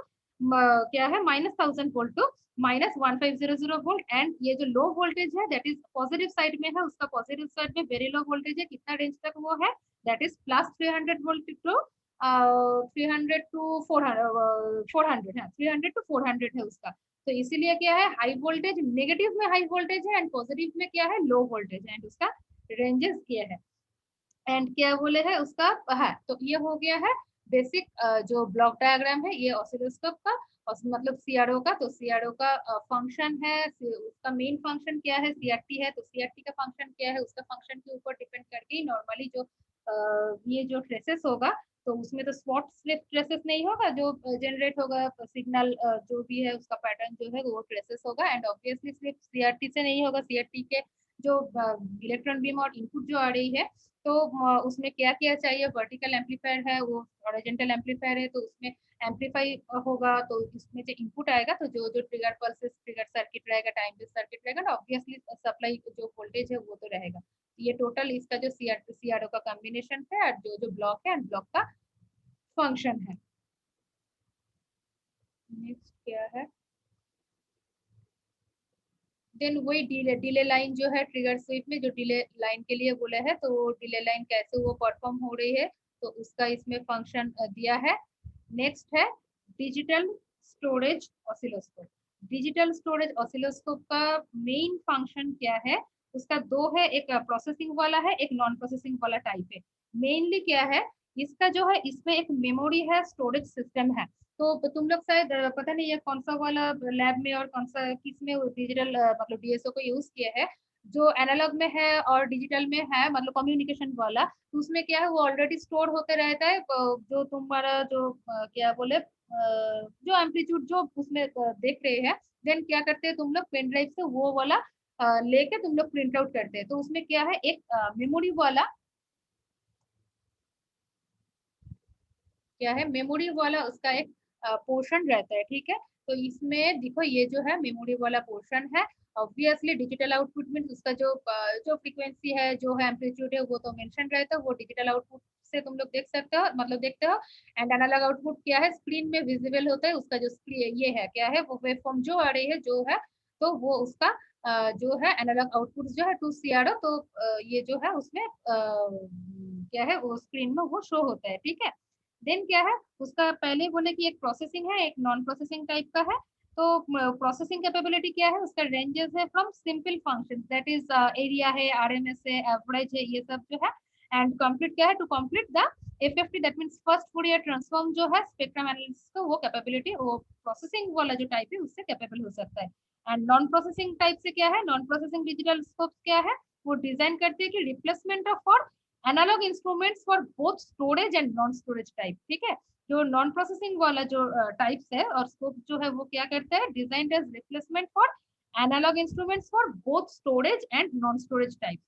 क्या है -1000 वोल्ट टू -1500 वोल्ट। एंड ये जो लो वोल्टेज है दैट इज पॉजिटिव साइड में है, उसका पॉजिटिव साइड में वेरी लो वोल्टेज है, कितना रेंज तक वो है, that is +300 volt to 300 to 400 400 है, 300 टू 400 है उसका। तो इसीलिए क्या है, हाई वोल्टेज नेगेटिव में हाई वोल्टेज है एंड पॉजिटिव में क्या है लो वोल्टेज है, एंड उसका रेंजेस ये है। एंड क्या बोले है उसका है, तो ये हो गया है बेसिक जो ब्लॉक डायग्राम है ये ऑसिलोस्कोप का, और मतलब सीआरओ का। तो सीआरओ का फंक्शन है, उसका मेन फंक्शन क्या है, सीआरटी है, तो सीआरटी का फंक्शन क्या है, उसका फंक्शन के ऊपर डिपेंड करके ही नॉर्मली जो ये जो ट्रेसेस होगा, तो उसमें तो स्पॉट स्लिप ट्रेसेस नहीं होगा, जो जनरेट होगा सिग्नल जो भी है उसका पैटर्न जो है वो ट्रेसेस होगा, एंड ऑब्वियसली सिर्फ सीआरटी से नहीं होगा, सीआरटी के जो इलेक्ट्रॉन बीम और इनपुट जो आ रही है, तो उसमें क्या क्या चाहिए, वर्टिकल एम्पलीफायर है, वो हॉरिजॉन्टल एम्पलीफायर है, तो उसमें एम्पलीफाई होगा, तो इसमें जो इनपुट आएगा, तो जो जो ट्रिगर पल्सेस ट्रिगर सर्किट रहेगा, टाइम बेस्ड सर्किट रहेगा ना, ऑब्वियसली सप्लाई जो वोल्टेज है वो तो रहेगा। ये टोटल इसका जो सीआरओ का कॉम्बिनेशन है और जो जो ब्लॉक है, ब्लॉक का फंक्शन है। नेक्स्ट क्या है, देन वही डिले लाइन जो है ट्रिगर स्वीप में जो डिले लाइन के लिए बोला है, तो डिले लाइन कैसे वो परफॉर्म हो रही है, तो उसका इसमें फंक्शन दिया है। नेक्स्ट है digital storage oscilloscope. Digital storage oscilloscope का मेन फंक्शन क्या है, उसका दो है, एक प्रोसेसिंग वाला है, एक नॉन प्रोसेसिंग वाला टाइप है। मेनली क्या है, इसका जो है इसमें एक मेमोरी है, स्टोरेज सिस्टम है। तो तुम लोग शायद पता नहीं है कौन सा वाला लैब में और कौन सा किस में डिजिटल मतलब डीएसओ को यूज किया है। जो एनालॉग में है और डिजिटल में है मतलब कम्युनिकेशन वाला, तो उसमें क्या है वो ऑलरेडी स्टोर होते रहता है, जो तुम्हारा जो क्या बोले जो एम्पलीट्यूड जो उसमें देख रहे हैं, देन क्या करते हैं तुम लोग पेन ड्राइव से वो वाला लेके तुम लोग प्रिंट आउट करते हैं, तो उसमें क्या है एक मेमोरी वाला क्या है, मेमोरी वाला उसका एक पोर्शन रहता है, ठीक है। तो इसमें देखो ये जो है मेमोरी वाला पोर्शन है, ऑब्वियसली डिजिटल आउटपुट में उसका जो जो फ्रीक्वेंसी है जो है एम्पलीट्यूड है वो तो मेंशन रहता है, वो डिजिटल आउटपुट से तुम लोग देख सकते हो मतलब देखते हो। एंड एनालॉग आउटपुट क्या है, स्क्रीन में विजिबल होता है, उसका जो स्क्रीन ये है क्या है वो वेवफॉर्म जो आ रही है जो है, तो वो उसका जो है एनालॉग आउटपुट जो है टू सीआरओ, तो ये जो है उसमें क्या है वो स्क्रीन में वो शो होता है, ठीक है। देन क्या है उसका पहले बोले कि एक प्रोसेसिंग है, एक नॉन प्रोसेसिंग टाइप का है। तो प्रोसेसिंग कैपेबिलिटी क्या है, उसका रेंजेस है from simple function that is area है, आरएमएस है, एवरेज है, ये सब जो है। एंड कंप्लीट क्या है, to complete the FFT that means first Fourier transform जो है स्पेक्ट्रम एनालिसिस का, वो कैपेबिलिटी वो प्रोसेसिंग वाला जो टाइप है उससे कैपेबल हो सकता है। एंड नॉन प्रोसेसिंग टाइप से क्या है, नॉन प्रोसेसिंग डिजिटल स्कोप क्या है, वो डिजाइन करते हैं कि replacement of for analogue instruments for both storage and non storage type. ठीक है, जो नॉन प्रोसेसिंग वाला जो टाइप्स है और स्कोप जो है वो क्या करता है, designed as replacement for analogue instruments for both storage and non storage type.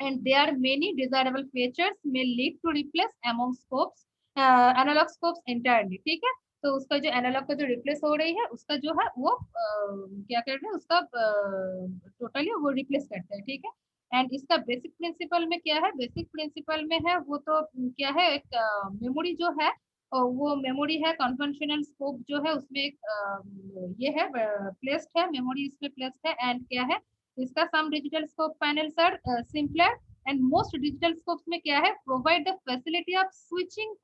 And there are many desirable features may lead to replace among scopes analog scopes entirely। ठीक है, तो उसका जो एनालॉग का जो रिप्लेस हो रही है उसका जो है वो क्या कर रहे हैं, उसका टोटली वो रिप्लेस करता है। ठीक है, एंड इसका बेसिक प्रिंसिपल में क्या है, बेसिक प्रिंसिपल में है वो तो क्या है, एक मेमोरी जो है वो मेमोरी है कन्वेंशनल स्कोप जो है उसमें एक ये है प्लेस्ड है, मेमोरी इसमें प्लेस्ड है। एंड क्या है इसका some digital scope panels are simpler and most digital scopes में क्या है, provide the facility of switching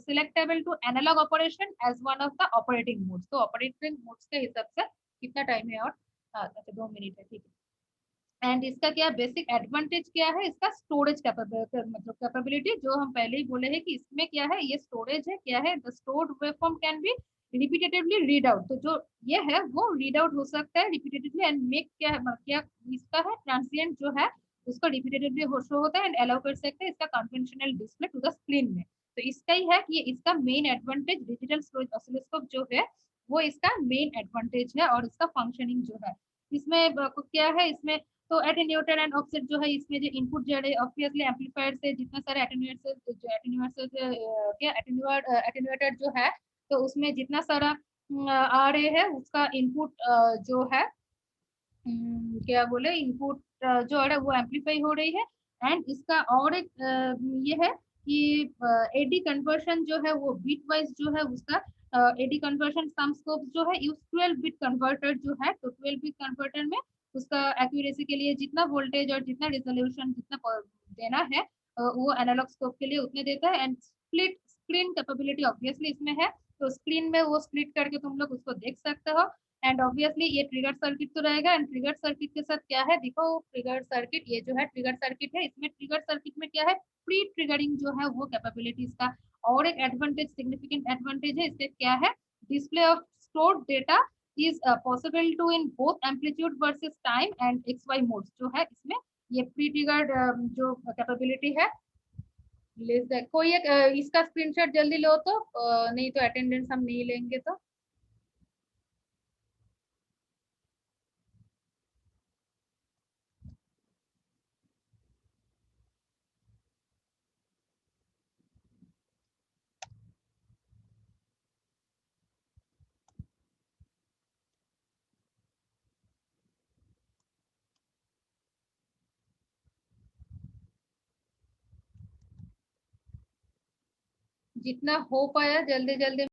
selectable to analogue operation as one of the operating modes. तो ऑपरेटिंग मोड्स के हिसाब से कितना टाइम है, और अच्छा 2 मिनट है। ठीक है, एंड इसका क्या बेसिक एडवांटेज क्या है, इसका स्टोरेज मतलब कैपेबिलिटी जो हम पहले ही बोले हैं कि इसमें क्या है, ये स्टोरेज है, क्या है the stored waveform can be repetitively read out. तो जो ये है वो रीड आउट हो सकता है रिपीटेटिवली एंड मेक क्या है, क्या इसका है ट्रांसिएंट जो है उसको रिपीटेटिवली शो होता है एंड अलाउ कर सकते हैं इसका conventional display to the screen में। तो इसका ही है कि ये इसका main advantage digital storage oscilloscope जो है वो इसका मेन एडवांटेज है और इसका फंक्शनिंग जो है इसमें क्या है, इसमें तो एटेन्यूएटर एंड ऑफसेट जो है इसमें जो इनपुट जो है ऑब्वियसली एम्पलीफायर से जितना सारे एटेन्यूएटर जो एटेन्यूएटर क्या एटेन्यूएटर जो है तो उसमें जितना सारा आ रहे हैं उसका इनपुट जो है क्या बोले इनपुट जो है वो एम्पलीफाई हो रही है। एंड इसका और एक ये है कि एडी कन्वर्शन जो है वो बिट वाइज जो है उसका एडी कन्वर्शन सम स्कोप जो है यूज 12 बिट कन्वर्टर जो है, तो 12 बिट कन्वर्टर में उसका एक्यूरेसी के लिए जितना वोल्टेज और जितना रिजोल्यूशन जितना देना है वो एनालॉग स्कोप के लिए उतने देता है। And split screen capability obviously इसमें है, तो स्क्रीन में वो स्प्लिट करके तुम लोग उसको देख सकते हो। एंड ऑब्वियसली ये ट्रिगर सर्किट तो रहेगा एंड ट्रिगर सर्किट के साथ क्या है, देखो ट्रिगर सर्किट ये जो है ट्रिगर सर्किट है, इसमें ट्रिगर सर्किट में क्या है प्री ट्रिगरिंग जो है वो कैपेबिलिटी इसका और एक एडवांटेज सिग्निफिकेंट एडवांटेज है इससे क्या है, display of stored data is possible to in both amplitude versus time and X Y modes जो है इसमें ये प्री ट्रिगर्ड जो कैपेबिलिटी है। कोई एक इसका स्क्रीनशॉट जल्दी लो तो नहीं तो अटेंडेंस हम नहीं लेंगे तो। जितना हो पाया जल्दी जल्दी